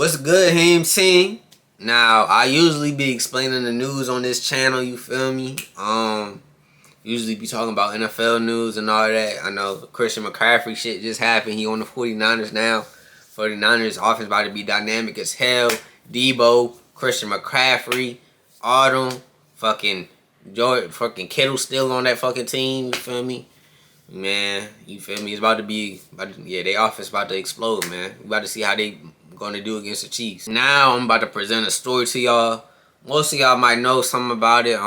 What's good, Haim team? Now, I usually be explaining the news on this channel, you feel me? Usually be talking about NFL news and all that. I know Christian McCaffrey shit just happened. He on the 49ers now. 49ers offense about to be dynamic as hell. Debo, Christian McCaffrey, Autumn, fucking Kittle still on that fucking team, you feel me? Man, you feel me? It's about to be, they offense about to explode, man. We about to see how they gonna do against the Chiefs. Now I'm about to present a story to y'all. Most of y'all might know something about it.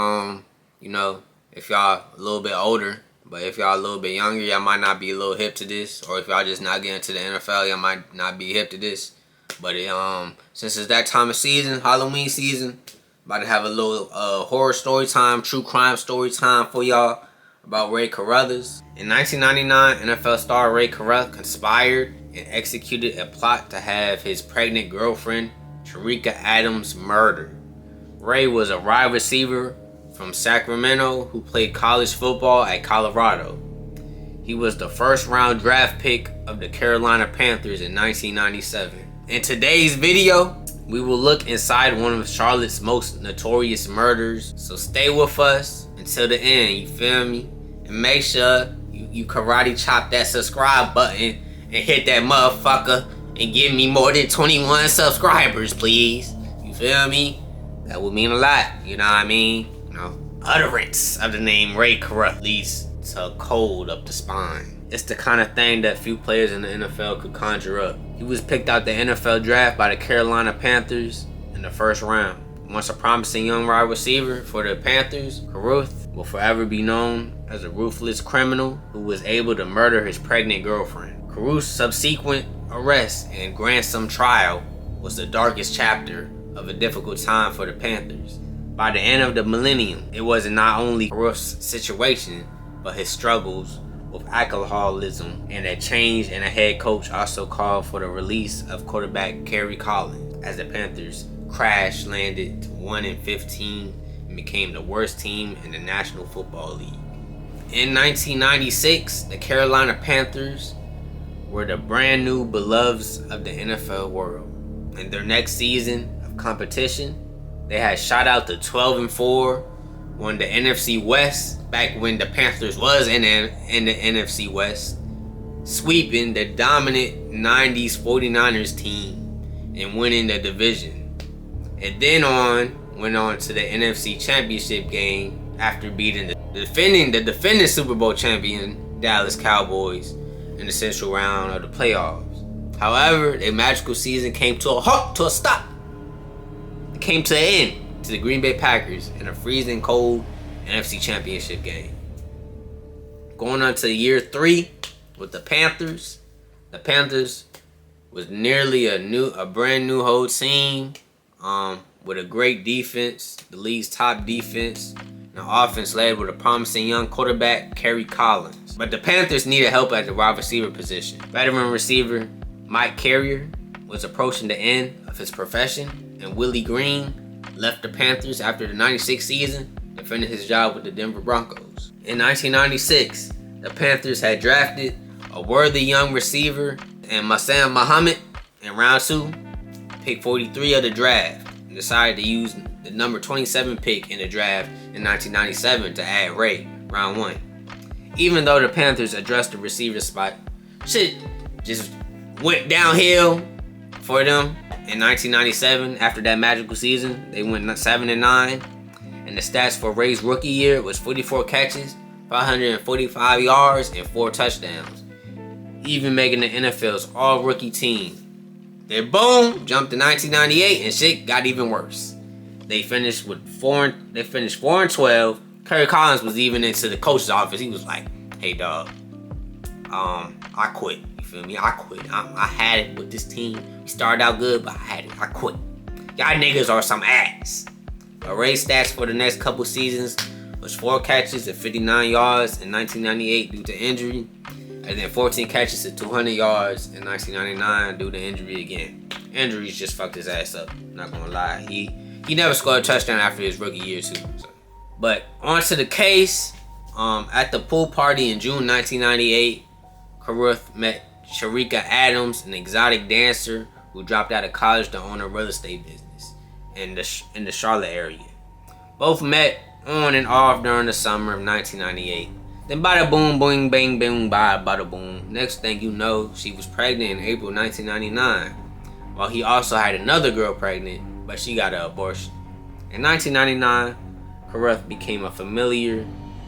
You know, if y'all a little bit older, but if y'all a little bit younger, y'all might not be a little hip to this. Or if y'all just not getting to the NFL, y'all might not be hip to this. But since it's that time of season, Halloween season, about to have a little horror story time, true crime story time for y'all about Rae Carruth. In 1999, NFL star Rae Carruth conspired and executed a plot to have his pregnant girlfriend, Sharika Adams, murdered. Rae was a wide receiver from Sacramento who played college football at Colorado. He was the first-round draft pick of the Carolina Panthers in 1997. In today's video, we will look inside one of Charlotte's most notorious murders. So stay with us until the end, you feel me? And make sure you karate chop that subscribe button and hit that motherfucker and give me more than 21 subscribers, please. You feel me? That would mean a lot, you know what I mean? You know, utterance of the name Rae Carruth leads to a cold up the spine. It's the kind of thing that few players in the NFL could conjure up. He was picked out the NFL draft by the Carolina Panthers in the first round. Once a promising young wide receiver for the Panthers, Carruth will forever be known as a ruthless criminal who was able to murder his pregnant girlfriend. Carruth's subsequent arrest and ransom trial was the darkest chapter of a difficult time for the Panthers. By the end of the millennium, it was not only Carruth's situation, but his struggles with alcoholism and a change in a head coach also called for the release of quarterback Kerry Collins, as the Panthers crash landed to 1-15 and became the worst team in the National Football League. In 1996, the Carolina Panthers were the brand new beloveds of the NFL world. In their next season of competition, they had shot out to 12-4, won the NFC West back when the Panthers was in the NFC West, sweeping the dominant 90s 49ers team and winning the division. And then went on to the NFC Championship game after beating the defending Super Bowl champion Dallas Cowboys in the central round of the playoffs. However, their magical season came to a halt, to a stop. It came to an end to the Green Bay Packers in a freezing cold NFC Championship game. Going on to year 3 with the Panthers. The Panthers was nearly a brand new whole team with a great defense, the league's top defense, and an offense led with a promising young quarterback, Kerry Collins. But the Panthers needed help at the wide receiver position. Veteran receiver Mike Carrier was approaching the end of his profession, and Willie Green left the Panthers after the 96 season to finish his job with the Denver Broncos. In 1996, the Panthers had drafted a worthy young receiver and Masan Muhammad in round 2, pick 43 of the draft, and decided to use the number 27 pick in the draft in 1997 to add Rae, round 1. Even though the Panthers addressed the receiver spot, shit just went downhill for them in 1997. After that magical season, they went 7-9, and the stats for Rae's rookie year was 44 catches, 545 yards, and 4 touchdowns, even making the NFL's all-rookie team. Then boom, jumped to 1998, and shit got even worse. They finished 4-12. Kerry Collins was even into the coach's office. He was like, "Hey dog, I quit. You feel me? I quit. I had it with this team. We started out good, but I had it. I quit. Y'all niggas are some ass." But Rae's stats for the next couple seasons was 4 catches and 59 yards in 1998 due to injury, and then 14 catches and 200 yards in 1999 due to injury again. Injuries just fucked his ass up. Not gonna lie. He never scored a touchdown after his rookie year too. So. But on to the case. At the pool party in June 1998, Carruth met Sharika Adams, an exotic dancer who dropped out of college to own a real estate business in the Charlotte area. Both met on and off during the summer of 1998. Then bada boom, boing, bang, boom, bada boom. Next thing you know, she was pregnant in April 1999. While he also had another girl pregnant, but she got an abortion. In 1999, Carruth became a familiar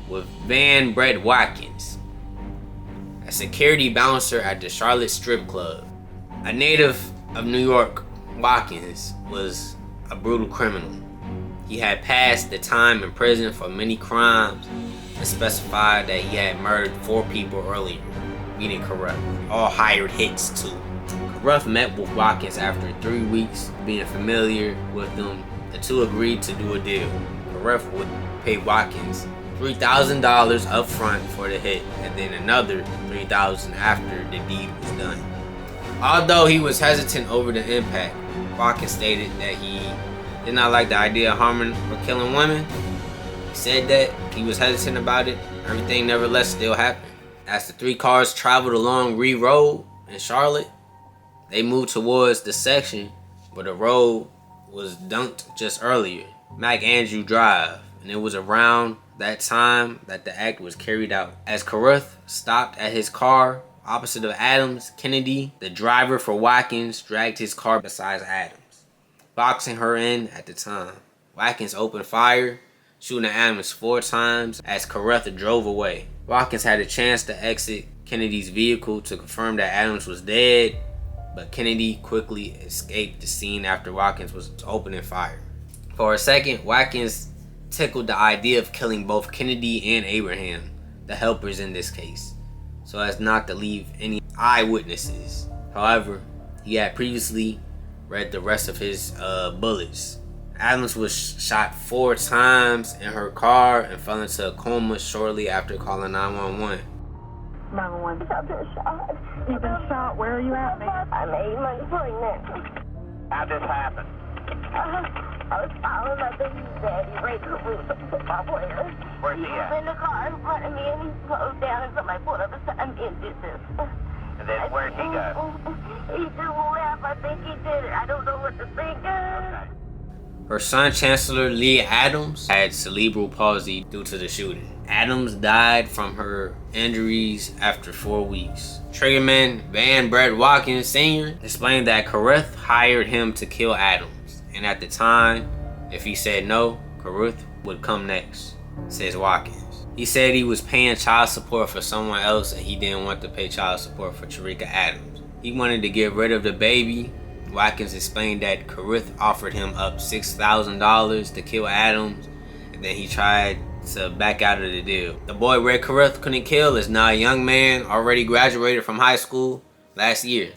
with Van Brett Watkins, a security bouncer at the Charlotte Strip Club. A native of New York, Watkins was a brutal criminal. He had passed the time in prison for many crimes and specified that he had murdered 4 people earlier, meaning Carruth. All hired hits too. Carruth met with Watkins after 3 weeks being familiar with them. The two agreed to do a deal. Carruth would pay Watkins $3,000 up front for the hit and then another $3,000 after the deed was done. Although he was hesitant over the impact, Watkins stated that he did not like the idea of harming or killing women. He said that he was hesitant about it. Everything nevertheless still happened. As the 3 cars traveled along Reed Road in Charlotte, they moved towards the section where the road was dumped just earlier, McAndrew Drive, and it was around that time that the act was carried out. As Carruth stopped at his car opposite of Adams, Kennedy, the driver for Watkins, dragged his car beside Adams, boxing her in at the time. Watkins opened fire, shooting at Adams 4 times as Carruth drove away. Watkins had a chance to exit Kennedy's vehicle to confirm that Adams was dead, but Kennedy quickly escaped the scene after Watkins was opening fire. For a second, Watkins tickled the idea of killing both Kennedy and Abraham, the helpers in this case, so as not to leave any eyewitnesses. However, he had previously read the rest of his bullets. Adams was shot 4 times in her car and fell into a coma shortly after calling 911. 911. I've been shot. You've been shot. Where are you at, baby? I'm 8 months pregnant. How'd this happen? I was following my baby's daddy, Ray Carruth, my player. Where's he He was at? in the car in front of me and he slowed down and somebody pulled up beside me and did this. And then where'd he go? He just left. I think he did it. I don't know what to think of. Okay. Her son, Chancellor Leah Adams, had cerebral palsy due to the shooting. Adams died from her injuries after 4 weeks. Triggerman Van Brett Watkins Sr. explained that Carruth hired him to kill Adams, and at the time, if he said no, Carruth would come next, says Watkins. He said he was paying child support for someone else and he didn't want to pay child support for Tarika Adams. He wanted to get rid of the baby. Watkins explained that Carruth offered him up $6,000 to kill Adams, and then he tried to back out of the deal. The boy Ray Carruth couldn't kill is now a young man, already graduated from high school last year.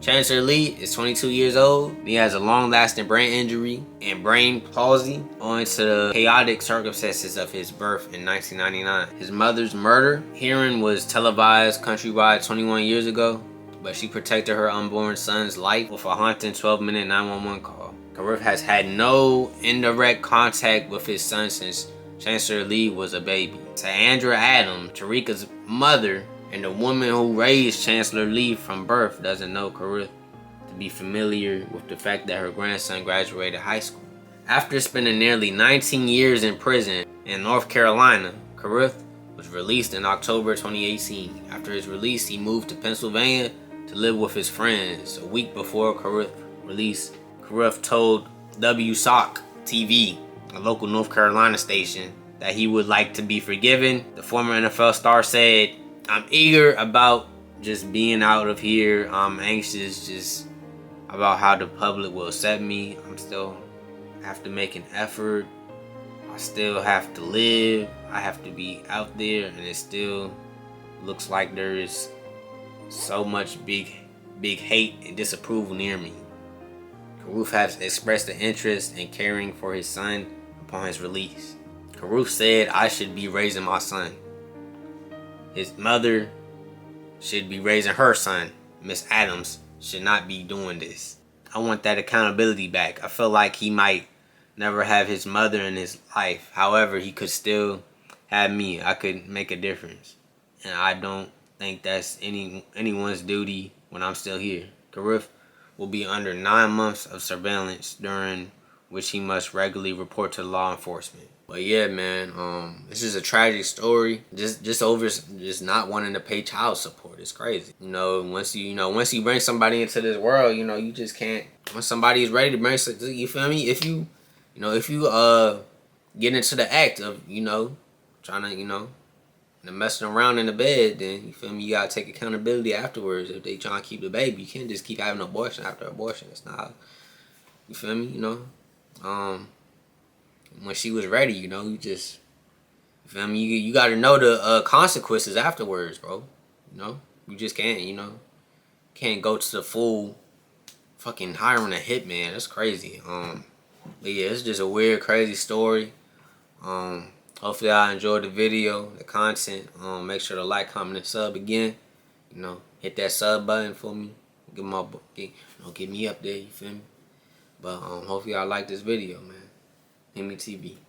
Chancellor Lee is 22 years old. He has a long-lasting brain injury and brain palsy owing to the chaotic circumstances of his birth in 1999. His mother's murder hearing was televised countrywide 21 years ago, but she protected her unborn son's life with a haunting 12-minute 911 call. Carruth has had no indirect contact with his son since Chancellor Lee was a baby. Sandra Adams, Tarika's mother, and the woman who raised Chancellor Lee from birth doesn't know Carruth to be familiar with the fact that her grandson graduated high school. After spending nearly 19 years in prison in North Carolina, Carruth was released in October 2018. After his release, he moved to Pennsylvania to live with his friends. A week before Carruth's release, Carruth told WSOC TV, a local North Carolina station, that he would like to be forgiven. The former NFL star said, "I'm eager about just being out of here. I'm anxious just about how the public will accept me. I'm still have to make an effort. I still have to live. I have to be out there, and it still looks like there is so much big hate and disapproval near me." Carruth has expressed an interest in caring for his son upon his release. Carruth said, "I should be raising my son. His mother should be raising her son. Miss Adams should not be doing this. I want that accountability back. I feel like he might never have his mother in his life. However, he could still have me. I could make a difference. And I don't think that's anyone's duty when I'm still here." Carruth will be under 9 months of surveillance, during which he must regularly report to law enforcement. But yeah, man, this is a tragic story. Just not wanting to pay child support. It's crazy. Once you bring somebody into this world, you just can't. When somebody is ready to bring, you feel me? If you get into the act of trying to messing around in the bed, then you feel me? You gotta take accountability afterwards. If they trying to keep the baby, you can't just keep having abortion after abortion. It's not. You feel me? When she was ready, you just, you feel me? You got to know the consequences afterwards, bro. You just can't, can't go to the full fucking hiring a hitman. That's crazy. But yeah, it's just a weird, crazy story. Hopefully I enjoyed the video, the content. Make sure to like, comment, and sub again. Hit that sub button for me. Get me up there. You feel me? But hopefully y'all like this video, man. Hit me TV.